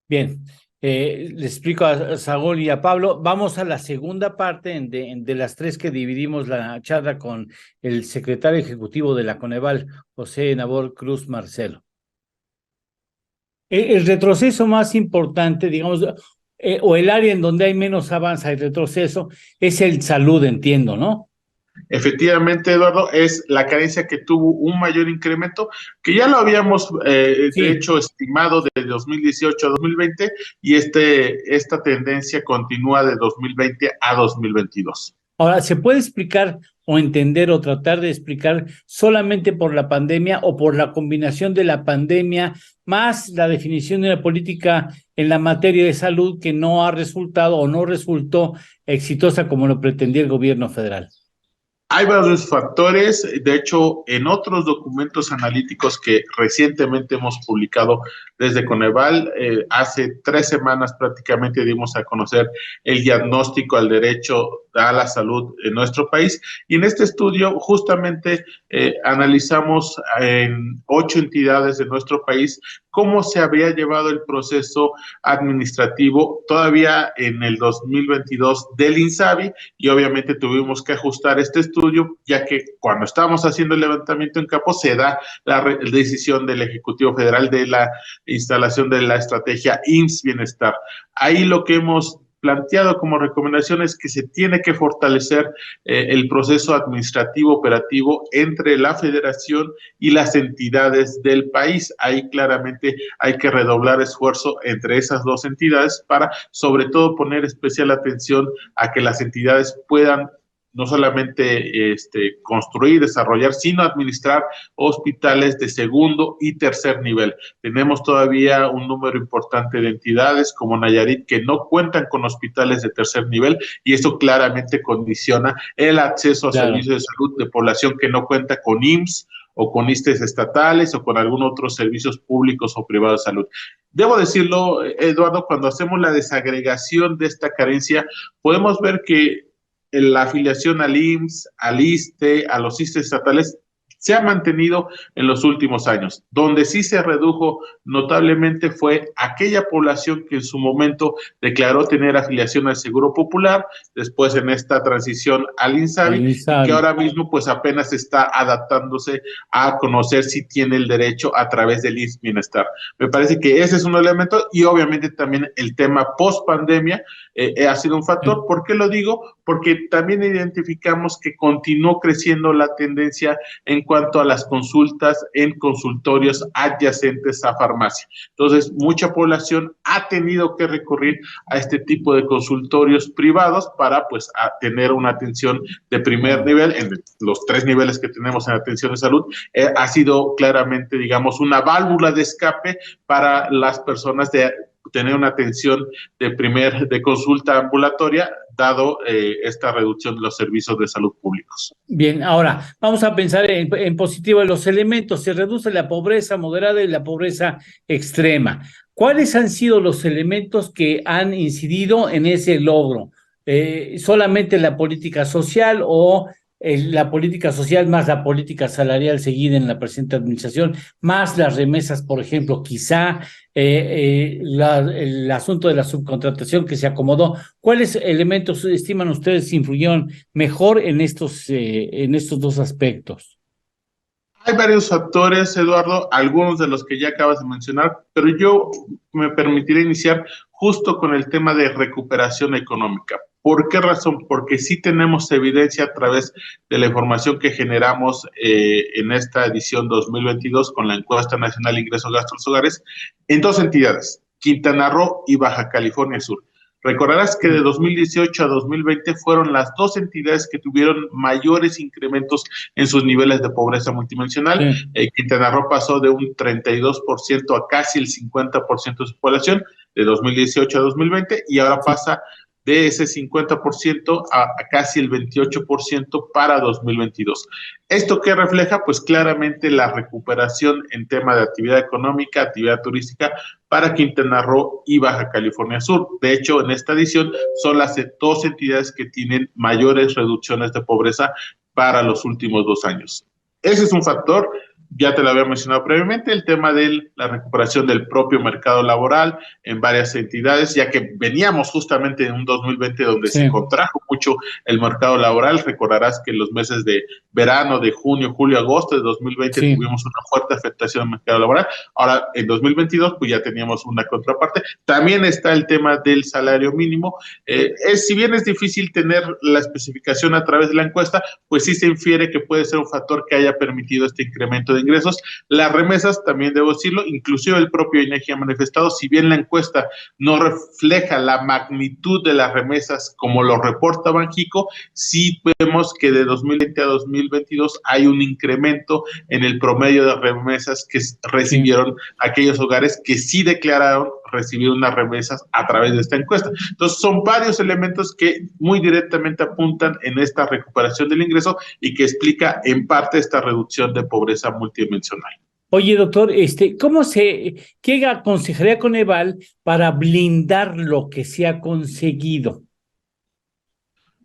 Bien, le explico a Saúl y a Pablo. Vamos a la segunda parte de las tres que dividimos la charla con el secretario ejecutivo de la Coneval, José Nabor Cruz Marcelo. El retroceso más importante, digamos, o el área en donde hay menos avance y retroceso, es el salud, entiendo, ¿no? Efectivamente, Eduardo, es la carencia que tuvo un mayor incremento, que ya lo habíamos, de Sí. hecho, estimado de 2018 a 2020, y esta tendencia continúa de 2020 a 2022. Ahora, ¿se puede explicar o entender o tratar de explicar solamente por la pandemia o por la combinación de la pandemia más la definición de una política en la materia de salud que no ha resultado o no resultó exitosa como lo pretendía el gobierno federal? Hay varios factores, de hecho, en otros documentos analíticos que recientemente hemos publicado desde Coneval, hace 3 semanas prácticamente dimos a conocer el diagnóstico al derecho a la salud en nuestro país, y en este estudio justamente analizamos en 8 entidades de nuestro país cómo se había llevado el proceso administrativo todavía en el 2022 del INSABI, y obviamente tuvimos que ajustar este estudio, ya que cuando estábamos haciendo el levantamiento en campo se da la decisión del Ejecutivo Federal de la instalación de la estrategia IMSS Bienestar. Ahí lo que hemos planteado como recomendación es que se tiene que fortalecer el proceso administrativo operativo entre la federación y las entidades del país. Ahí claramente hay que redoblar esfuerzo entre esas dos entidades para sobre todo poner especial atención a que las entidades puedan no solamente construir, desarrollar, sino administrar hospitales de segundo y tercer nivel. Tenemos todavía un número importante de entidades como Nayarit que no cuentan con hospitales de tercer nivel, y eso claramente condiciona el acceso a Claro. servicios de salud de población que no cuenta con IMSS o con ISSSTEs estatales o con algún otro servicios públicos o privados de salud. Debo decirlo, Eduardo, cuando hacemos la desagregación de esta carencia, podemos ver que la afiliación al IMSS, al ISSSTE, a los ISSSTE estatales, se ha mantenido en los últimos años. Donde sí se redujo notablemente fue aquella población que en su momento declaró tener afiliación al Seguro Popular, después en esta transición al Al INSABI, y que INSABI. ahora mismo pues apenas está adaptándose a conocer si tiene el derecho a través del IMSS Bienestar. Me parece que ese es un elemento, y obviamente también el tema post pandemia ha sido un factor. ¿Por qué lo digo? Porque también identificamos que continuó creciendo la tendencia en cuanto a las consultas en consultorios adyacentes a farmacia. Entonces, mucha población ha tenido que recurrir a este tipo de consultorios privados para pues tener una atención de primer Claro. nivel en los 3 niveles que tenemos en atención de salud. Ha sido claramente, digamos, una válvula de escape para las personas de tener una atención de consulta ambulatoria, dado esta reducción de los servicios de salud públicos. Bien, ahora vamos a pensar en positivo en los elementos. Se reduce la pobreza moderada y la pobreza extrema. ¿Cuáles han sido los elementos que han incidido en ese logro? ¿Solamente la política social o la política social más la política salarial seguida en la presente administración, más las remesas, por ejemplo, quizá el asunto de la subcontratación que se acomodó? ¿Cuáles elementos estiman ustedes influyeron mejor en estos dos aspectos? Hay varios factores, Eduardo, algunos de los que ya acabas de mencionar, pero yo me permitiré iniciar justo con el tema de recuperación económica. ¿Por qué razón? Porque sí tenemos evidencia a través de la información que generamos en esta edición 2022 con la encuesta nacional de ingresos gastos de los hogares en dos entidades, Quintana Roo y Baja California Sur. Recordarás que de 2018 a 2020 fueron las dos entidades que tuvieron mayores incrementos en sus niveles de pobreza multidimensional. Sí. Quintana Roo pasó de un 32% a casi el 50% de su población de 2018 a 2020, y ahora Sí. pasa de ese 50% a casi el 28% para 2022. ¿Esto qué refleja? Pues claramente la recuperación en tema de actividad económica, actividad turística para Quintana Roo y Baja California Sur. De hecho, en esta edición son las dos entidades que tienen mayores reducciones de pobreza para los últimos 2 años. Ese es un factor. ya te lo había mencionado previamente, el tema de la recuperación del propio mercado laboral en varias entidades, ya que veníamos justamente en un 2020 donde se Sí, contrajo mucho el mercado laboral. Recordarás que en los meses de verano, de junio, julio, agosto de 2020 sí, tuvimos una fuerte afectación al mercado laboral. Ahora, en 2022, pues ya teníamos una contraparte. También está el tema del salario mínimo. Si bien es difícil tener la especificación a través de la encuesta, pues sí se infiere que puede ser un factor que haya permitido este incremento de ingresos. Las remesas, también debo decirlo, inclusive el propio INEGI ha manifestado, si bien la encuesta no refleja la magnitud de las remesas como lo reporta Banjico, sí vemos que de 2020 a 2022 hay un incremento en el promedio de remesas que sí. recibieron aquellos hogares que sí declararon recibir unas remesas a través de esta encuesta. Entonces, son varios elementos que muy directamente apuntan en esta recuperación del ingreso y que explica en parte esta reducción de pobreza multidimensional. Oye, doctor, ¿qué aconsejaría Coneval para blindar lo que se ha conseguido?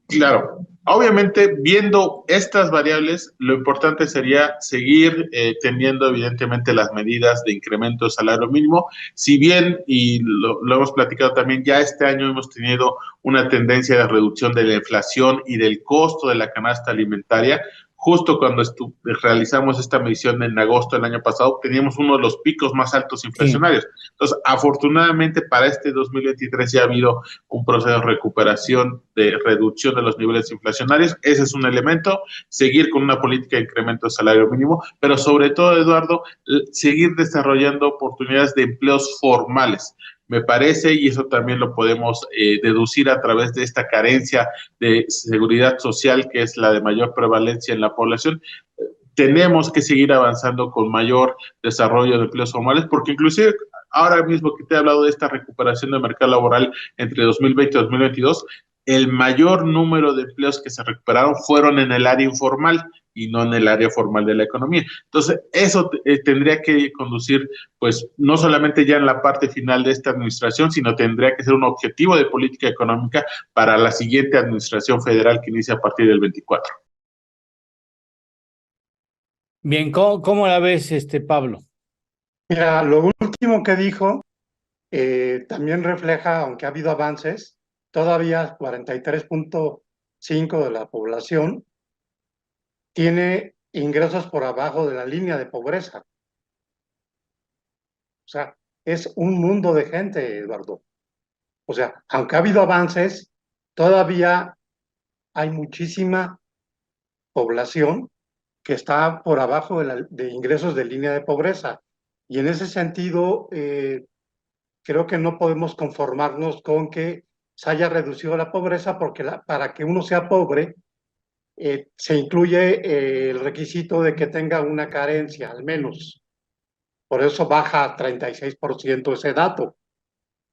Claro, obviamente viendo estas variables, lo importante sería seguir teniendo evidentemente las medidas de incremento del salario mínimo, si bien, y lo hemos platicado también, ya este año hemos tenido una tendencia de reducción de la inflación y del costo de la canasta alimentaria. Justo cuando realizamos esta medición en agosto del año pasado, teníamos uno de los picos más altos Sí, inflacionarios. Entonces, afortunadamente para este 2023 ya ha habido un proceso de recuperación, de reducción de los niveles inflacionarios. Ese es un elemento, seguir con una política de incremento del salario mínimo, pero sobre todo, Eduardo, seguir desarrollando oportunidades de empleos formales. Me parece, y eso también lo podemos deducir a través de esta carencia de seguridad social, que es la de mayor prevalencia en la población, tenemos que seguir avanzando con mayor desarrollo de empleos formales, porque inclusive ahora mismo que te he hablado de esta recuperación del mercado laboral entre 2020 y 2022, el mayor número de empleos que se recuperaron fueron en el área informal y no en el área formal de la economía. Entonces, eso tendría que conducir, pues, no solamente ya en la parte final de esta administración, sino tendría que ser un objetivo de política económica para la siguiente administración federal que inicia a partir del 24. bien, ¿cómo la ves, Pablo? Mira, lo último que dijo también refleja, aunque ha habido avances, todavía 43.5 de la población tiene ingresos por abajo de la línea de pobreza. O sea, es un mundo de gente, Eduardo. O sea, aunque ha habido avances, todavía hay muchísima población que está por abajo de ingresos de línea de pobreza. Y en ese sentido, creo que no podemos conformarnos con que se haya reducido la pobreza, porque para que uno sea pobre, se incluye el requisito de que tenga una carencia, al menos. Por eso baja a 36% ese dato.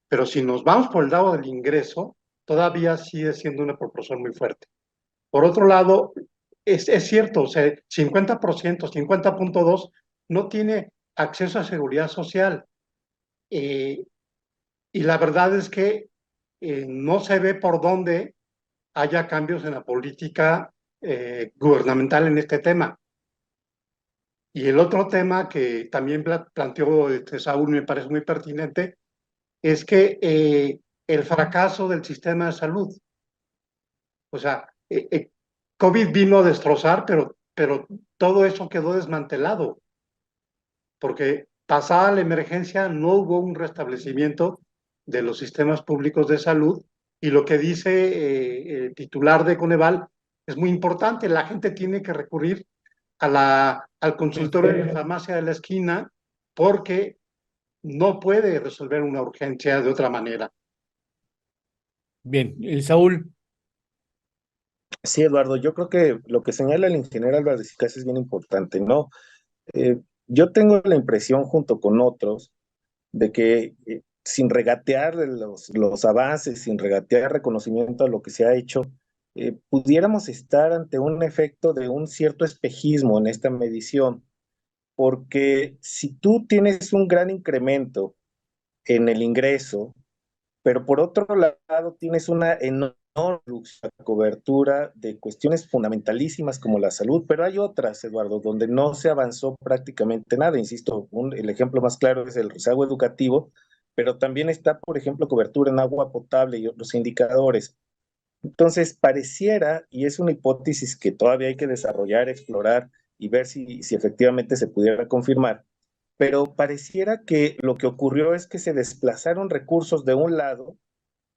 Pero si nos vamos por el lado del ingreso, todavía sigue siendo una proporción muy fuerte. Por otro lado, es cierto, o sea, 50%, 50.2 no tiene acceso a seguridad social. Eh, y la verdad es que no se ve por dónde haya cambios en la política gubernamental en este tema. Y el otro tema que también planteó Saúl, me parece muy pertinente, es que el fracaso del sistema de salud. O sea, COVID vino a destrozar, pero todo eso quedó desmantelado, porque pasada la emergencia no hubo un restablecimiento de los sistemas públicos de salud, y lo que dice el titular de Coneval es muy importante. La gente tiene que recurrir al consultorio de la farmacia de la esquina porque no puede resolver una urgencia de otra manera. Bien, el Saúl, Sí, Eduardo, yo creo que lo que señala el ingeniero Álvarez Casas es bien importante, ¿no? Yo tengo la impresión, junto con otros, de que sin regatear los avances, sin regatear reconocimiento a lo que se ha hecho, pudiéramos estar ante un efecto de un cierto espejismo en esta medición, porque si tú tienes un gran incremento en el ingreso, pero por otro lado tienes una enorme la cobertura de cuestiones fundamentalísimas como la salud, pero hay otras, Eduardo, donde no se avanzó prácticamente nada. Insisto, el ejemplo más claro es el rezago educativo, pero también está, por ejemplo, cobertura en agua potable y otros indicadores. Entonces, pareciera, y es una hipótesis que todavía hay que desarrollar, explorar y ver si efectivamente se pudiera confirmar, pero pareciera que lo que ocurrió es que se desplazaron recursos de un lado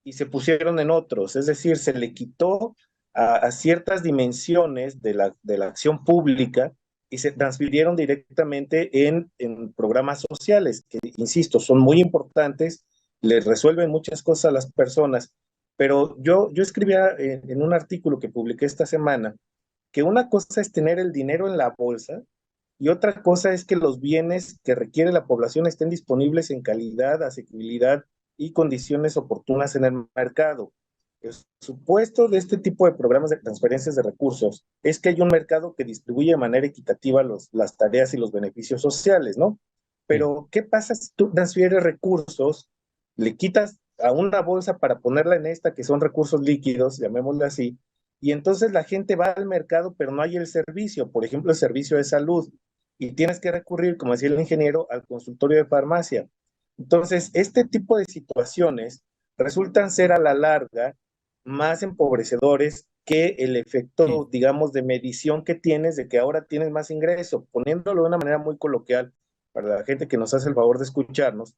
y se pusieron en otros, es decir, se le quitó a ciertas dimensiones de la acción pública y se transfirieron directamente en programas sociales, que, insisto, son muy importantes, les resuelven muchas cosas a las personas, pero yo escribía en un artículo que publiqué esta semana que una cosa es tener el dinero en la bolsa y otra cosa es que los bienes que requiere la población estén disponibles en calidad, asequibilidad y condiciones oportunas en el mercado. El supuesto de este tipo de programas de transferencias de recursos es que hay un mercado que distribuye de manera equitativa las tareas y los beneficios sociales, ¿no? Pero, ¿qué pasa si tú transfieres recursos, le quitas a una bolsa para ponerla en esta, que son recursos líquidos, llamémosle así, y entonces la gente va al mercado, pero no hay el servicio, por ejemplo, el servicio de salud, y tienes que recurrir, como decía el ingeniero, al consultorio de farmacia. Entonces, este tipo de situaciones resultan ser a la larga más empobrecedores que el efecto, digamos, de medición que tienes de que ahora tienes más ingreso. Poniéndolo de una manera muy coloquial, para la gente que nos hace el favor de escucharnos,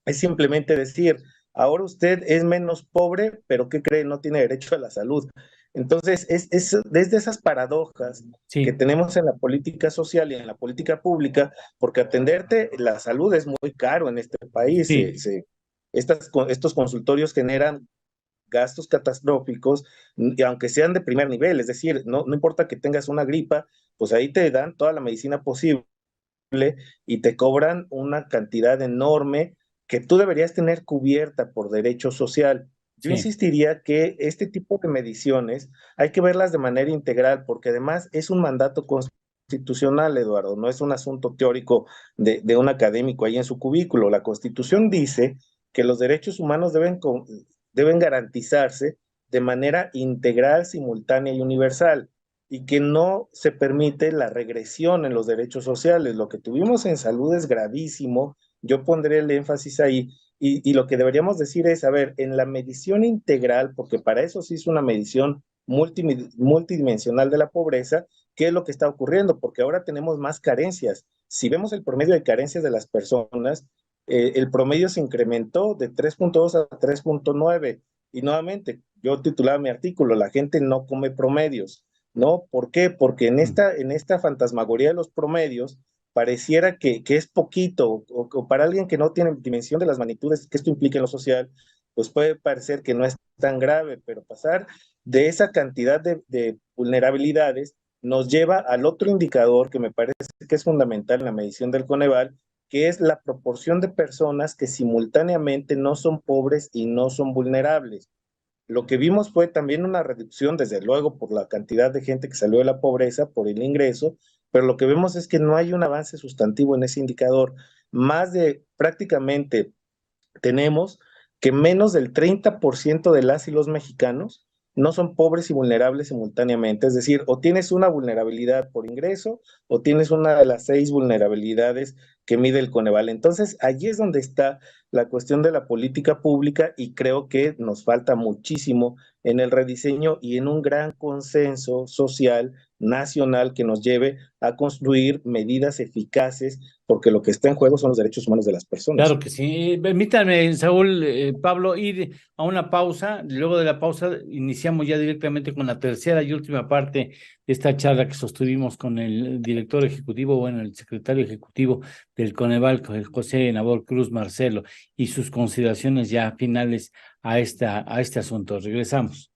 es simplemente decir, ahora usted es menos pobre, pero ¿qué cree? No tiene derecho a la salud. Entonces, es desde esas paradojas que tenemos en la política social y en la política pública, porque atenderte la salud es muy caro en este país. Estos consultorios generan gastos catastróficos, y aunque sean de primer nivel, es decir, no importa que tengas una gripa, pues ahí te dan toda la medicina posible y te cobran una cantidad enorme que tú deberías tener cubierta por derecho social. Yo insistiría que este tipo de mediciones hay que verlas de manera integral, porque además es un mandato constitucional, Eduardo, no es un asunto teórico de un académico ahí en su cubículo. La Constitución dice que los derechos humanos deben garantizarse de manera integral, simultánea y universal, y que no se permite la regresión en los derechos sociales. Lo que tuvimos en salud es gravísimo, yo pondré el énfasis ahí, y lo que deberíamos decir es, a ver, en la medición integral, porque para eso sí es una medición multidimensional de la pobreza, ¿qué es lo que está ocurriendo? Porque ahora tenemos más carencias. Si vemos el promedio de carencias de las personas, el promedio se incrementó de 3.2 a 3.9, y nuevamente, yo titulaba mi artículo, la gente no come promedios, ¿no? ¿Por qué? Porque en esta fantasmagoría de los promedios, pareciera que es poquito, o para alguien que no tiene dimensión de las magnitudes que esto implica en lo social, pues puede parecer que no es tan grave, pero pasar de esa cantidad de vulnerabilidades nos lleva al otro indicador que me parece que es fundamental en la medición del Coneval, que es la proporción de personas que simultáneamente no son pobres y no son vulnerables. Lo que vimos fue también una reducción, desde luego, por la cantidad de gente que salió de la pobreza, por el ingreso, pero lo que vemos es que no hay un avance sustantivo en ese indicador. Más de prácticamente tenemos que menos del 30% de las y los mexicanos no son pobres y vulnerables simultáneamente. Es decir, o tienes una vulnerabilidad por ingreso o tienes una de las 6 vulnerabilidades que mide el Coneval. Entonces, allí es donde está la cuestión de la política pública, y creo que nos falta muchísimo en el rediseño y en un gran consenso social nacional que nos lleve a construir medidas eficaces, porque lo que está en juego son los derechos humanos de las personas. Claro que sí. Permítanme, Saúl, Pablo, ir a una pausa. Luego de la pausa iniciamos ya directamente con la tercera y última parte de esta charla que sostuvimos con el director ejecutivo, bueno, el secretario ejecutivo del Coneval, José Nabor Cruz Marcelo, y sus consideraciones ya finales a este asunto. Regresamos.